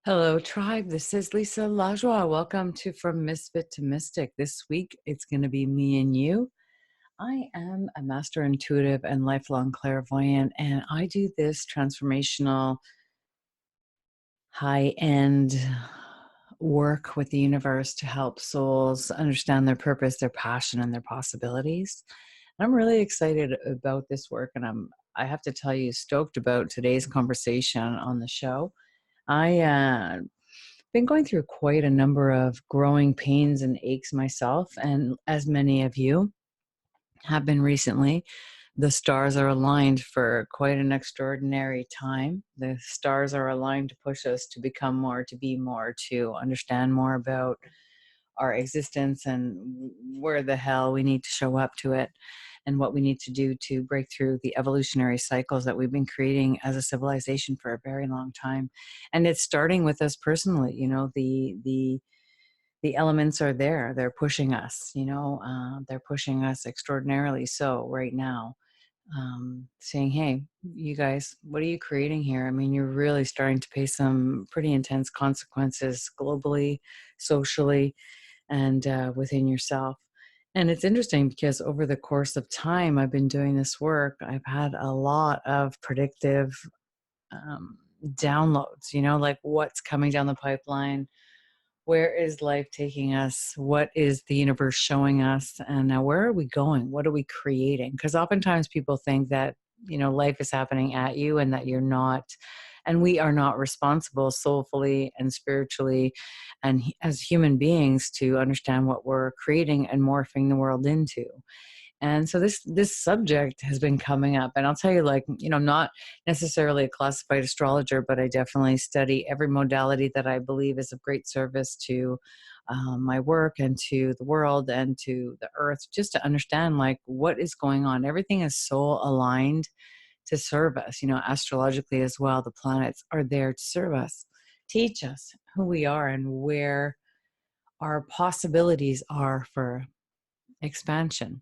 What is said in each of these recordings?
Hello, tribe. This is Lisa LaJoie. Welcome to From Misfit to Mystic. This week, it's going to be me and you. I am a master intuitive and lifelong clairvoyant, and I do this transformational, high-end work with the universe to help souls understand their purpose, their passion, and their possibilities. And I'm really excited about this work, and I have to tell you, stoked about today's conversation on the show. I been going through quite a number of growing pains and aches myself, and as many of you have been recently. The stars are aligned for quite an extraordinary time. The stars are aligned to push us to become more, to be more, to understand more about our existence and where the hell we need to show up to it and what we need to do to break through the evolutionary cycles that we've been creating as a civilization for a very long time. And it's starting with us personally. The elements are there. They're pushing us, they're pushing us extraordinarily so right now, saying, hey, you guys, what are you creating here? I mean, you're really starting to pay some pretty intense consequences globally, socially, and within yourself. And it's interesting because over the course of time, I've been doing this work. I've had a lot of predictive downloads, like what's coming down the pipeline. Where is life taking us? What is the universe showing us? And now where are we going? What are we creating? Because oftentimes people think that, life is happening at you and that you're not, and we are not responsible soulfully and spiritually and as human beings to understand what we're creating and morphing the world into. And so this subject has been coming up, and I'll tell you, I'm not necessarily a classified astrologer, but I definitely study every modality that I believe is of great service to my work and to the world and to the earth, just to understand what is going on. Everything is soul aligned to serve us, astrologically as well. The planets are there to serve us, teach us who we are and where our possibilities are for expansion.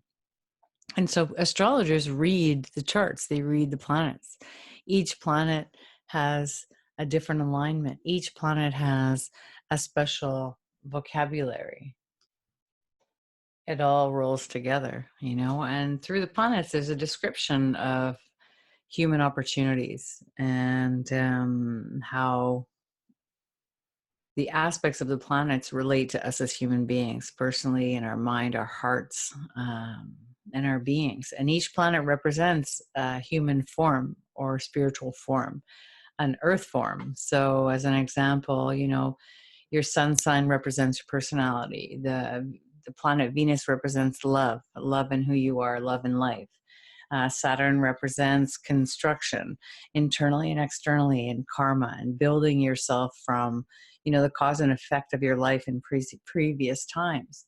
And so astrologers read the charts, they read the planets. Each planet has a different alignment. Each planet has a special vocabulary. It all rolls together, and through the planets, there's a description of human opportunities and how the aspects of the planets relate to us as human beings, personally, in our mind, our hearts, and our beings. And each planet represents a human form or spiritual form, an earth form. So as an example, your sun sign represents your personality. The planet Venus represents love in who you are, love in life. Saturn represents construction, internally and externally, and karma, and building yourself from, the cause and effect of your life in previous times,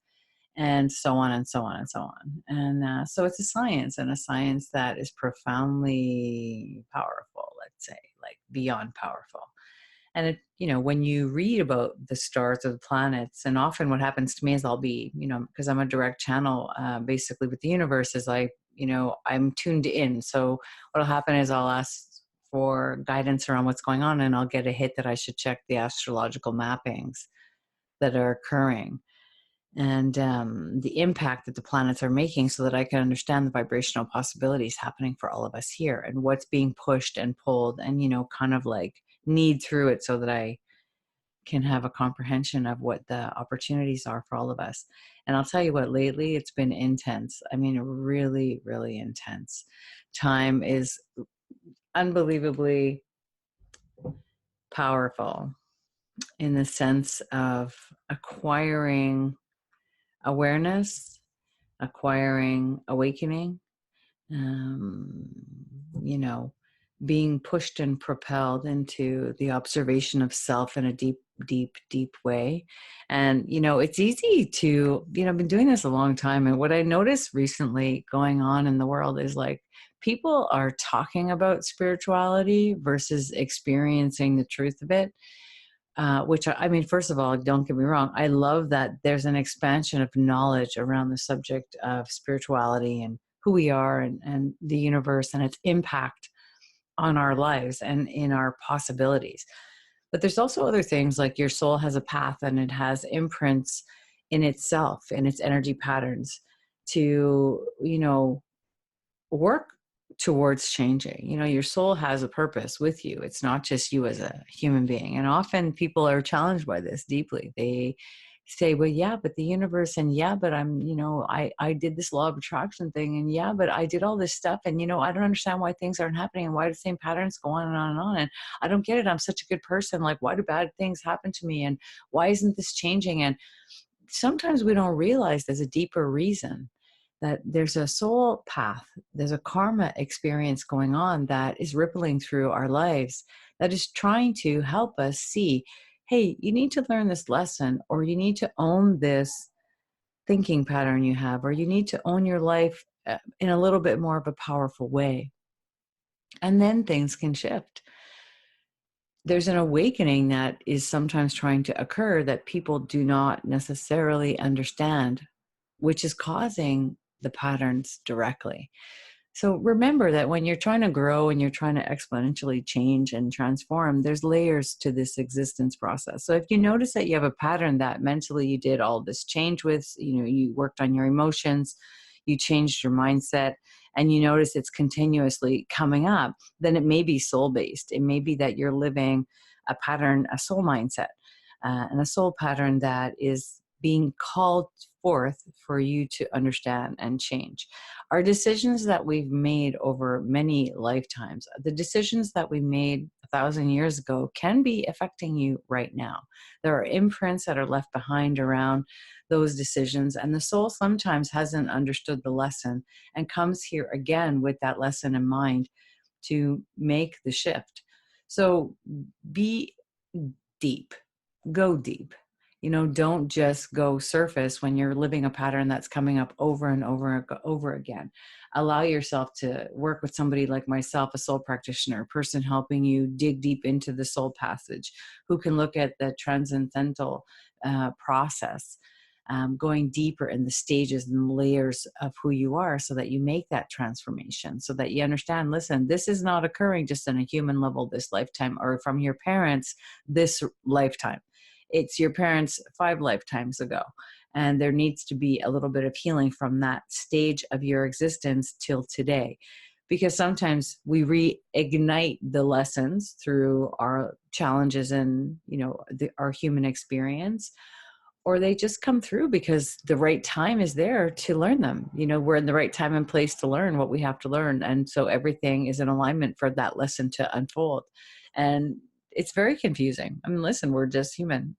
and so on and so on and so on. And so it's a science, and a science that is profoundly powerful, let's say, like beyond powerful. And when you read about the stars or the planets, and often what happens to me is I'll be, because I'm a direct channel, basically with the universe, is I'm tuned in. So what'll happen is I'll ask for guidance around what's going on, and I'll get a hit that I should check the astrological mappings that are occurring and the impact that the planets are making, so that I can understand the vibrational possibilities happening for all of us here and what's being pushed and pulled, and kind of like knead through it so that I can have a comprehension of what the opportunities are for all of us. And I'll tell you what, lately it's been intense. I mean, really, really intense. Time is unbelievably powerful in the sense of acquiring awareness, acquiring awakening, um, you know, being pushed and propelled into the observation of self in a deep, deep, deep way. And, it's easy to, I've been doing this a long time. And what I noticed recently going on in the world is people are talking about spirituality versus experiencing the truth of it. Which, I mean, first of all, don't get me wrong, I love that there's an expansion of knowledge around the subject of spirituality and who we are and the universe and its impact on our lives and in our possibilities. But there's also other things, like your soul has a path and it has imprints in itself, in its energy patterns to, work towards changing. Your soul has a purpose with you. It's not just you as a human being. And often people are challenged by this deeply. They say, well, yeah, but the universe, and yeah, but I did this law of attraction thing, and yeah, but I did all this stuff, and I don't understand why things aren't happening and why the same patterns go on and on and on. And I don't get it. I'm such a good person. Like, why do bad things happen to me? And why isn't this changing? And sometimes we don't realize there's a deeper reason, that there's a soul path, there's a karma experience going on that is rippling through our lives, that is trying to help us see, hey, you need to learn this lesson, or you need to own this thinking pattern you have, or you need to own your life in a little bit more of a powerful way. And then things can shift. There's an awakening that is sometimes trying to occur that people do not necessarily understand, which is causing the patterns directly. So remember that when you're trying to grow and you're trying to exponentially change and transform, there's layers to this existence process. So if you notice that you have a pattern that mentally you did all this change with, you worked on your emotions, you changed your mindset, and you notice it's continuously coming up, then it may be soul-based. It may be that you're living a pattern, a soul mindset, and a soul pattern that is being called forth for you to understand and change. Our decisions that we've made over many lifetimes, the decisions that we made 1,000 years ago, can be affecting you right now. There are imprints that are left behind around those decisions, and the soul sometimes hasn't understood the lesson and comes here again with that lesson in mind to make the shift. So be deep, go deep. Don't just go surface when you're living a pattern that's coming up over and over again. Allow yourself to work with somebody like myself, a soul practitioner, a person helping you dig deep into the soul passage, who can look at the transcendental process, going deeper in the stages and layers of who you are, so that you make that transformation, so that you understand, listen, this is not occurring just on a human level this lifetime, or from your parents this lifetime. It's your parents 5 lifetimes ago. And there needs to be a little bit of healing from that stage of your existence till today. Because sometimes we reignite the lessons through our challenges and, our human experience, or they just come through because the right time is there to learn them. We're in the right time and place to learn what we have to learn. And so everything is in alignment for that lesson to unfold. And it's very confusing. I mean, listen, we're just human,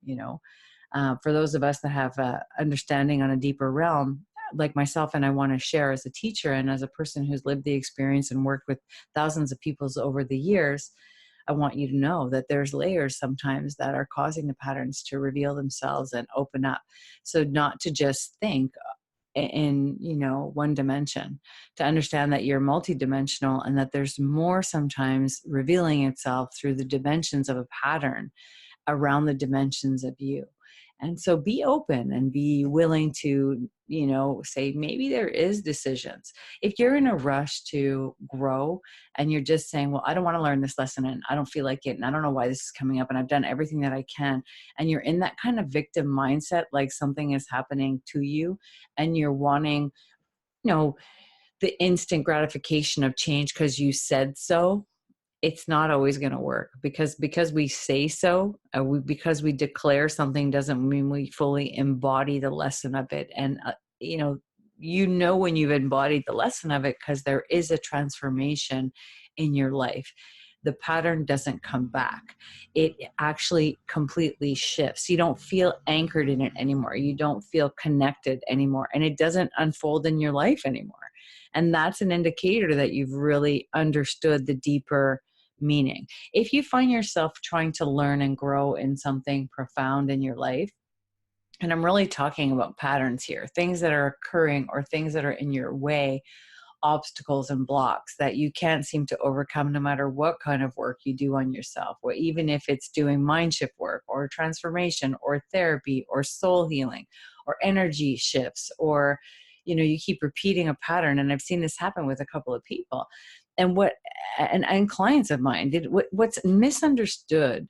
for those of us that have understanding on a deeper realm, like myself, and I want to share as a teacher and as a person who's lived the experience and worked with thousands of people over the years, I want you to know that there's layers sometimes that are causing the patterns to reveal themselves and open up. So not to just think in one dimension, to understand that you're multidimensional, and that there's more sometimes revealing itself through the dimensions of a pattern around the dimensions of you. And so be open and be willing to, say, maybe there is decisions. If you're in a rush to grow and you're just saying, well, I don't want to learn this lesson and I don't feel like it and I don't know why this is coming up and I've done everything that I can, and you're in that kind of victim mindset, like something is happening to you and you're wanting, the instant gratification of change because you said so, it's not always going to work, because we say so, because we declare something doesn't mean we fully embody the lesson of it. And when you've embodied the lesson of it, because there is a transformation in your life. The pattern doesn't come back. It actually completely shifts. You don't feel anchored in it anymore. You don't feel connected anymore, and it doesn't unfold in your life anymore. And that's an indicator that you've really understood the deeper meaning. If you find yourself trying to learn and grow in something profound in your life, and I'm really talking about patterns here, things that are occurring or things that are in your way, obstacles and blocks that you can't seem to overcome, no matter what kind of work you do on yourself, or even if it's doing mind shift work or transformation or therapy or soul healing or energy shifts, or you keep repeating a pattern. And I've seen this happen with a couple of people, and clients of mine what's misunderstood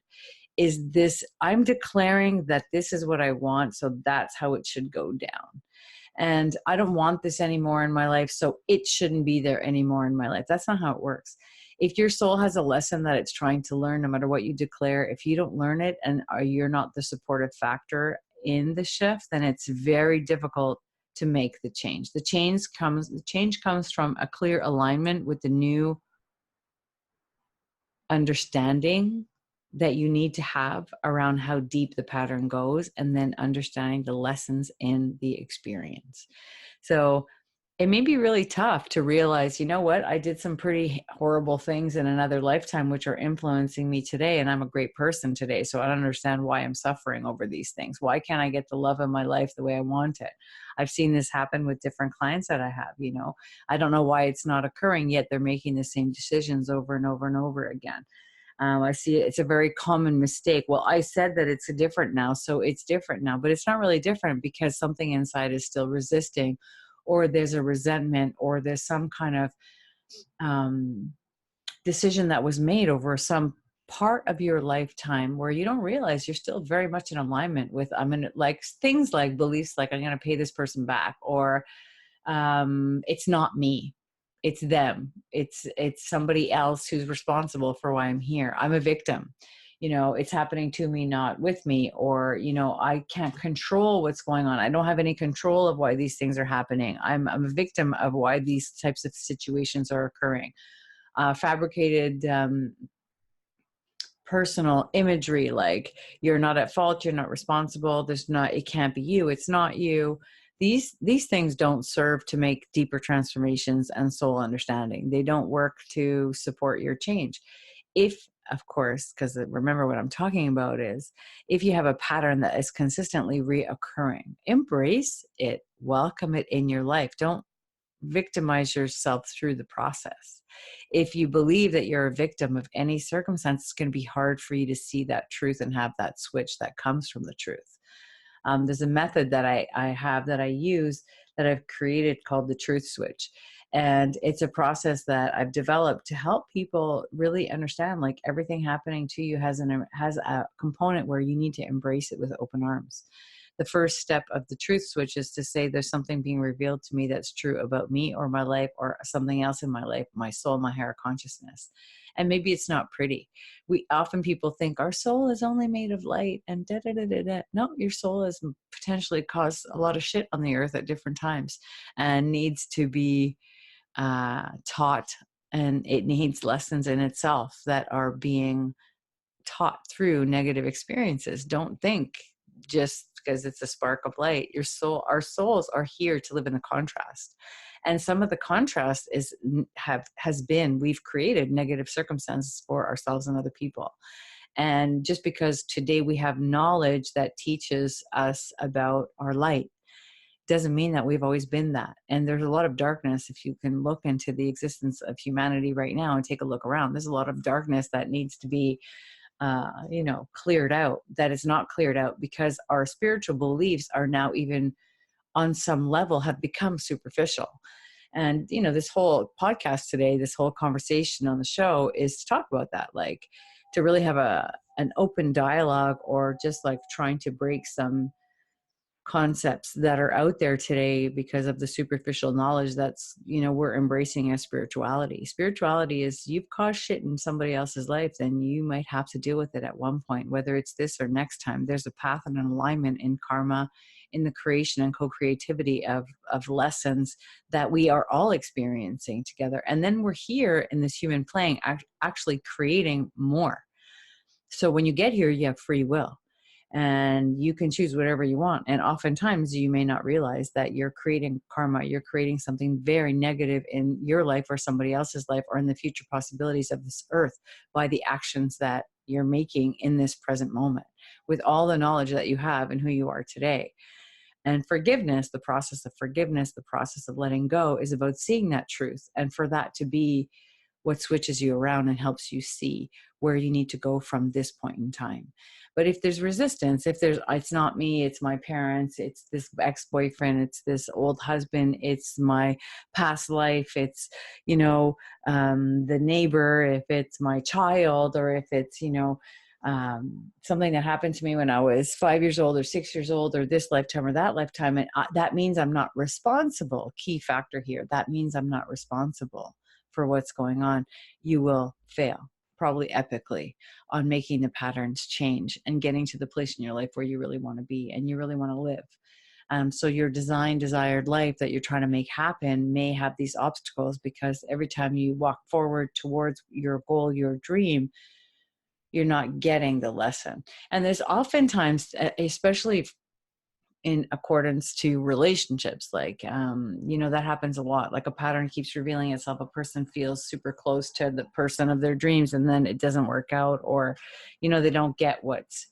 is this, I'm declaring that this is what I want, so that's how it should go down. And I don't want this anymore in my life, so it shouldn't be there anymore in my life. That's not how it works. If your soul has a lesson that it's trying to learn, no matter what you declare, if you don't learn it and you're not the supportive factor in the shift, then it's very difficult to make the change. The change comes from a clear alignment with the new understanding that you need to have around how deep the pattern goes, and then understanding the lessons in the experience. So it may be really tough to realize, you know what, I did some pretty horrible things in another lifetime, which are influencing me today. And I'm a great person today. So I don't understand why I'm suffering over these things. Why can't I get the love of my life the way I want it? I've seen this happen with different clients that I have, I don't know why it's not occurring, yet they're making the same decisions over and over and over again. I see it's a very common mistake. Well, I said that it's different now, so it's different now, but it's not really different because something inside is still resisting, or there's a resentment, or there's some kind of decision that was made over some part of your lifetime where you don't realize you're still very much in alignment with, like things like beliefs, like I'm going to pay this person back, or it's not me, it's them, it's somebody else who's responsible for why I'm here. I'm a victim, it's happening to me, not with me, or I can't control what's going on, I don't have any control of why these things are happening, I'm a victim of why these types of situations are occurring. Fabricated personal imagery, like you're not at fault, you're not responsible, it can't be you, it's not you. These things don't serve to make deeper transformations and soul understanding. They don't work to support your change. If, of course, because remember what I'm talking about is, if you have a pattern that is consistently reoccurring, embrace it, welcome it in your life. Don't victimize yourself through the process. If you believe that you're a victim of any circumstance, it's going to be hard for you to see that truth and have that switch that comes from the truth. There's a method that I have that I use, that I've created, called the truth switch. And it's a process that I've developed to help people really understand, like, everything happening to you has a component where you need to embrace it with open arms. The first step of the truth switch is to say, there's something being revealed to me that's true about me or my life or something else in my life, my soul, my higher consciousness. And maybe it's not pretty. People think our soul is only made of light and da da da da da. No, your soul has potentially caused a lot of shit on the earth at different times and needs to be taught, and it needs lessons in itself that are being taught through negative experiences. Don't think just because it's a spark of light, our souls are here to live in the contrast. And some of the contrast has been, we've created negative circumstances for ourselves and other people. And just because today we have knowledge that teaches us about our light, doesn't mean that we've always been that. And there's a lot of darkness. If you can look into the existence of humanity right now and take a look around, there's a lot of darkness that needs to be cleared out, that is not cleared out because our spiritual beliefs are now, even on some level, have become superficial. And, this whole podcast today, this whole conversation on the show is to talk about that, like to really have an open dialogue, or just like trying to break some concepts that are out there today because of the superficial knowledge that's, we're embracing as spirituality. Spirituality is, you've caused shit in somebody else's life, then you might have to deal with it at one point, whether it's this or next time. There's a path and an alignment in karma, in the creation and co-creativity of lessons that we are all experiencing together. And then we're here in this human plane actually creating more. So when you get here, you have free will. And you can choose whatever you want. And oftentimes you may not realize that you're creating karma. You're creating something very negative in your life or somebody else's life, or in the future possibilities of this earth, by the actions that you're making in this present moment, with all the knowledge that you have and who you are today. And forgiveness, the process of forgiveness, the process of letting go, is about seeing that truth. And for that to be what switches you around and helps you see where you need to go from this point in time. But if there's resistance, it's not me, it's my parents, it's this ex-boyfriend, it's this old husband, it's my past life, it's, the neighbor, if it's my child, or if it's, something that happened to me when I was 5 years old or 6 years old or this lifetime or that lifetime. And that means I'm not responsible. Key factor here. That means I'm not responsible for what's going on. You will fail, probably epically, on making the patterns change and getting to the place in your life where you really want to be and you really want to live. So your desired life that you're trying to make happen may have these obstacles, because every time you walk forward towards your goal, your dream, you're not getting the lesson. And there's oftentimes, especially in accordance to relationships, like, that happens a lot. Like a pattern keeps revealing itself. A person feels super close to the person of their dreams, and then it doesn't work out, or, they don't get what's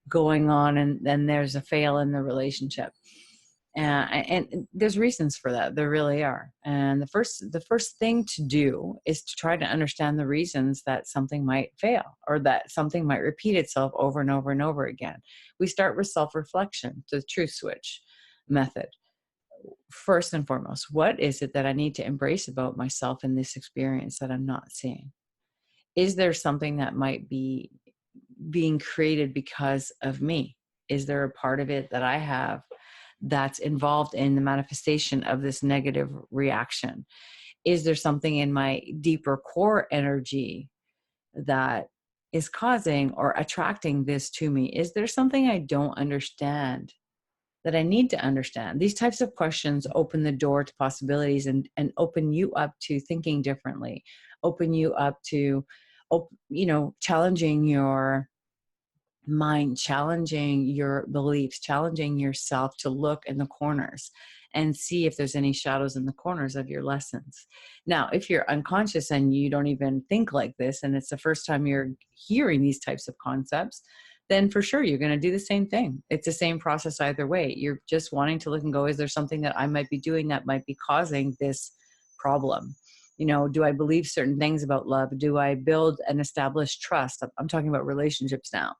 going on, and then there's a fail in the relationship. And there's reasons for that. There really are. And the first thing to do is to try to understand the reasons that something might fail, or that something might repeat itself over and over and over again. We start with self-reflection, the truth switch method. First and foremost, what is it that I need to embrace about myself in this experience that I'm not seeing? Is there something that might be being created because of me? Is there a part of it that I have that's involved in the manifestation of this negative reaction? Is there something in my deeper core energy that is causing or attracting this to me? Is there something I don't understand that I need to understand? These types of questions open the door to possibilities, and open you up to thinking differently, open you up to, challenging your mind, challenging your beliefs, challenging yourself to look in the corners and see if there's any shadows in the corners of your lessons. Now, if you're unconscious and you don't even think like this, and it's the first time you're hearing these types of concepts, then for sure you're going to do the same thing. It's the same process either way. You're just wanting to look and go, is there something that I might be doing that might be causing this problem? Do I believe certain things about love? Do I build and establish trust? I'm talking about relationships now.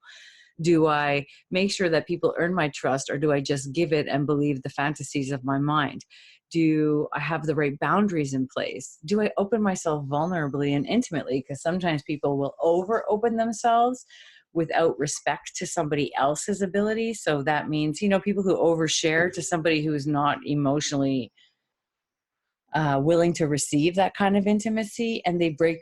Do I make sure that people earn my trust, or do I just give it and believe the fantasies of my mind? Do I have the right boundaries in place? Do I open myself vulnerably and intimately? Because sometimes people will over open themselves without respect to somebody else's ability. So that means, people who overshare to somebody who is not emotionally willing to receive that kind of intimacy, and they break,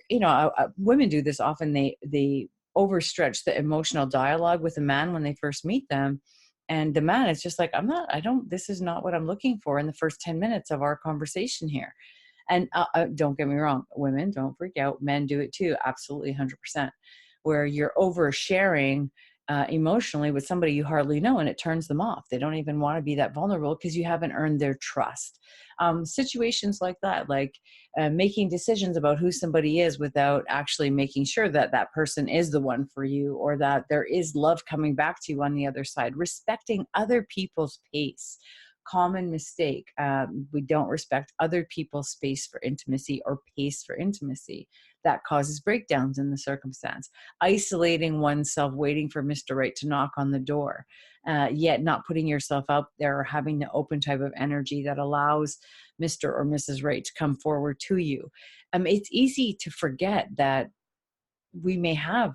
women do this often. They overstretch the emotional dialogue with a man when they first meet them. And the man is just like, this is not what I'm looking for in the first 10 minutes of our conversation here. And don't get me wrong, women, don't freak out. Men do it too. Absolutely 100%. Where you're oversharing emotionally with somebody you hardly know, and it turns them off. They don't even want to be that vulnerable because you haven't earned their trust. Situations like that, like making decisions about who somebody is without actually making sure that that person is the one for you, or that there is love coming back to you on the other side. Respecting other people's pace. Common mistake. We don't respect other people's space for intimacy or pace for intimacy. That causes breakdowns in the circumstance. Isolating oneself, waiting for Mr. Right to knock on the door, yet not putting yourself out there, or having the open type of energy that allows Mr. or Mrs. Right to come forward to you. It's easy to forget that we may have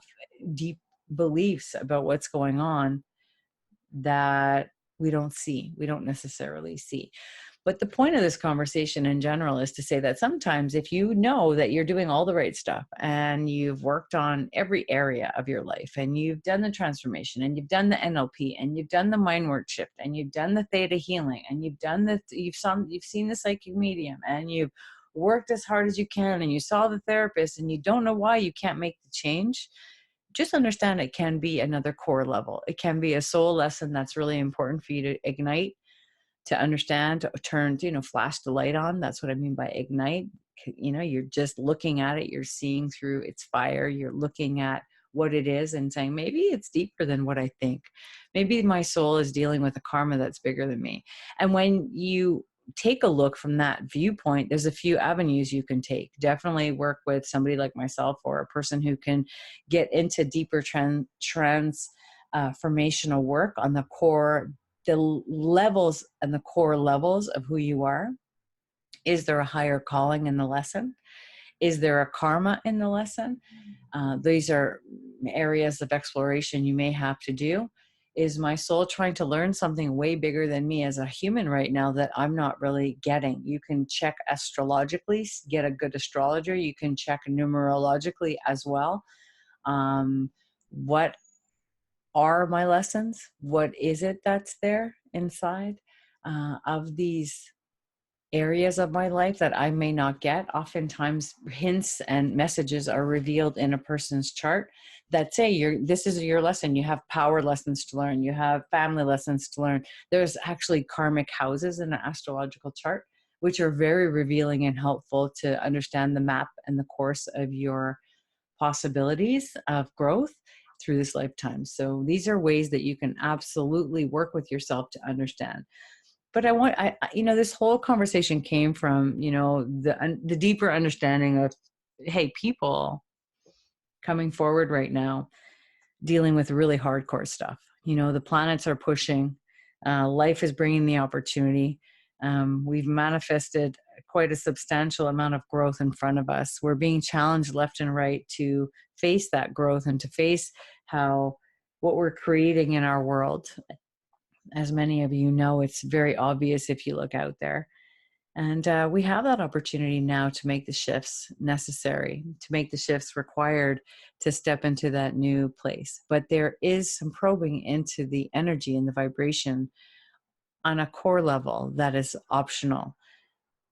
deep beliefs about what's going on that we don't necessarily see. But the point of this conversation in general is to say that sometimes if you know that you're doing all the right stuff, and you've worked on every area of your life, and you've done the transformation, and you've done the NLP, and you've done the mind work shift, and you've done the theta healing, and you've seen the psychic medium, and you've worked as hard as you can, and you saw the therapist, and you don't know why you can't make the change, just understand it can be another core level. It can be a soul lesson that's really important for you to ignite, to understand, to turn, flash the light on. That's what I mean by ignite. You're just looking at it. You're seeing through its fire. You're looking at what it is and saying, maybe it's deeper than what I think. Maybe my soul is dealing with a karma that's bigger than me. And when you take a look from that viewpoint, there's a few avenues you can take. Definitely work with somebody like myself, or a person who can get into deeper transformational work on the core, the levels and the core levels of who you are. Is there a higher calling in the lesson? Is there a karma in the lesson? These are areas of exploration you may have to do. Is my soul trying to learn something way bigger than me as a human right now that I'm not really getting? You can check astrologically, get a good astrologer. You can check numerologically as well. What are my lessons? What is it that's there inside of these areas of my life that I may not get? Oftentimes hints and messages are revealed in a person's chart that say this is your lesson. You have power lessons to learn. You have family lessons to learn. There's actually karmic houses in an astrological chart, which are very revealing and helpful to understand the map and the course of your possibilities of growth through this lifetime. So these are ways that you can absolutely work with yourself to understand. But this whole conversation came from, the deeper understanding of, hey, people coming forward right now, dealing with really hardcore stuff. The planets are pushing, life is bringing the opportunity. We've manifested quite a substantial amount of growth in front of us. We're being challenged left and right to face that growth and to face what we're creating in our world. As many of you know, it's very obvious if you look out there. And we have that opportunity now to make the shifts necessary, to make the shifts required to step into that new place. But there is some probing into the energy and the vibration on a core level that is optional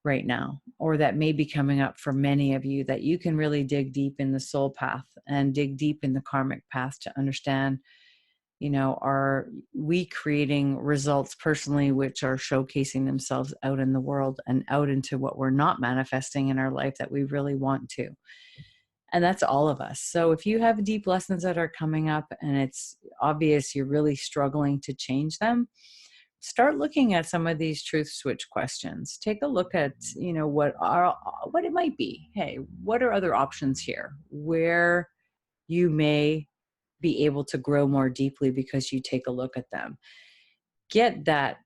right now, or that may be coming up for many of you, that you can really dig deep in the soul path and dig deep in the karmic path to understand, are we creating results personally which are showcasing themselves out in the world and out into what we're not manifesting in our life that we really want to. And that's all of us. So if you have deep lessons that are coming up and it's obvious you're really struggling to change them, start looking at some of these truth switch questions. Take a look at, what it might be. Hey, what are other options here where you may be able to grow more deeply because you take a look at them? Get that,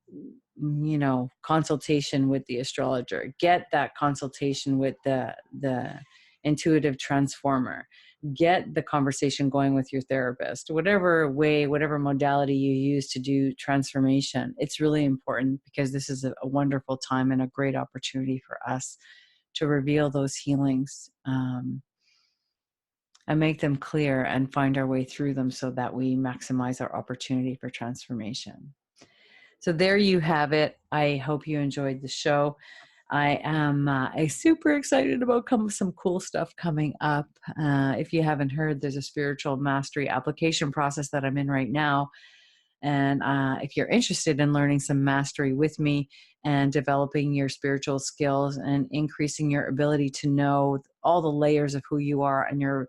consultation with the astrologer. Get that consultation with the intuitive transformer. Get the conversation going with your therapist. Whatever modality you use to do transformation, it's really important, because this is a wonderful time and a great opportunity for us to reveal those healings and make them clear and find our way through them so that we maximize our opportunity for transformation. So there you have it. I hope you enjoyed the show. I am super excited about some cool stuff coming up. If you haven't heard, there's a spiritual mastery application process that I'm in right now. And if you're interested in learning some mastery with me and developing your spiritual skills and increasing your ability to know all the layers of who you are and your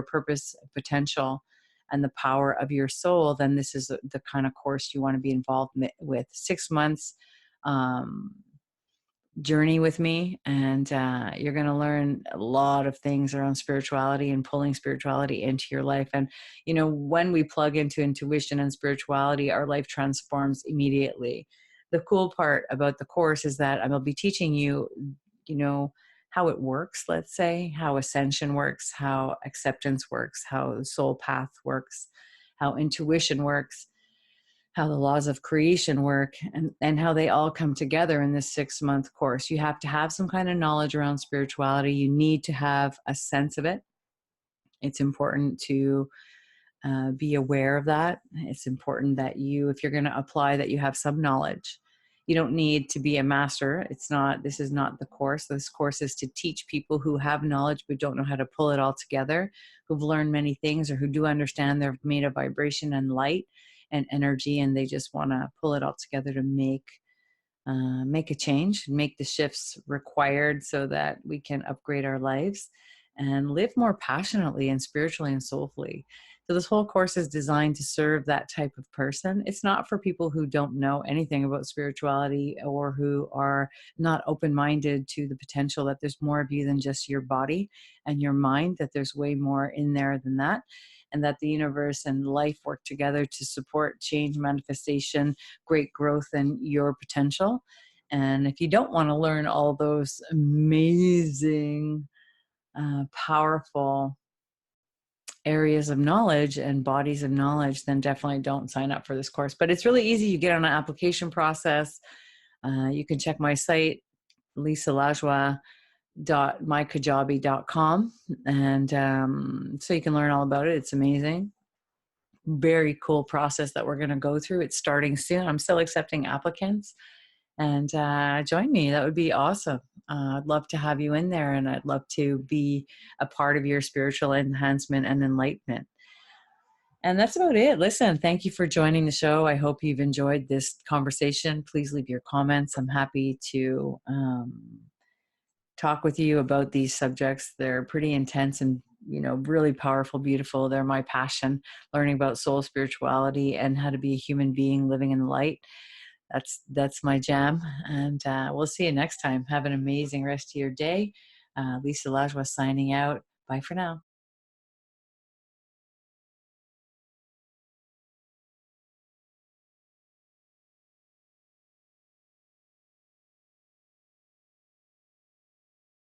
purpose, potential, and the power of your soul, then this is the kind of course you want to be involved with. 6 months journey with me, and you're going to learn a lot of things around spirituality and pulling spirituality into your life. And when we plug into intuition and spirituality, our life transforms immediately. The cool part about the course is that I will be teaching you how it works, let's say, how ascension works, how acceptance works, how the soul path works, how intuition works, how the laws of creation work, and how they all come together in this 6-month course. You have to have some kind of knowledge around spirituality. You need to have a sense of it. It's important to be aware of that. It's important that if you're going to apply, that you have some knowledge. You don't need to be a master. This is not the course. This course is to teach people who have knowledge but don't know how to pull it all together, who've learned many things, or who do understand they're made of vibration and light and energy, and they just want to pull it all together to make a change, make the shifts required so that we can upgrade our lives and live more passionately and spiritually and soulfully. So this whole course is designed to serve that type of person. It's not for people who don't know anything about spirituality or who are not open-minded to the potential that there's more of you than just your body and your mind, that there's way more in there than that, and that the universe and life work together to support change, manifestation, great growth, and your potential. And if you don't want to learn all those amazing powerful areas of knowledge and bodies of knowledge, then definitely don't sign up for this course. But it's really easy. You get on an application process. You can check my site, lisalajoie.mykajabi.com. And so you can learn all about it. It's amazing. Very cool process that we're going to go through. It's starting soon. I'm still accepting applicants. And join me. That would be awesome. I'd love to have you in there, and I'd love to be a part of your spiritual enhancement and enlightenment. And that's about it. Listen, thank you for joining the show. I hope you've enjoyed this conversation. Please leave your comments. I'm happy to talk with you about these subjects. They're pretty intense and, really powerful, beautiful. They're my passion, learning about soul spirituality and how to be a human being living in the light. That's my jam. And we'll see you next time. Have an amazing rest of your day. Lisa LaJoie signing out. Bye for now.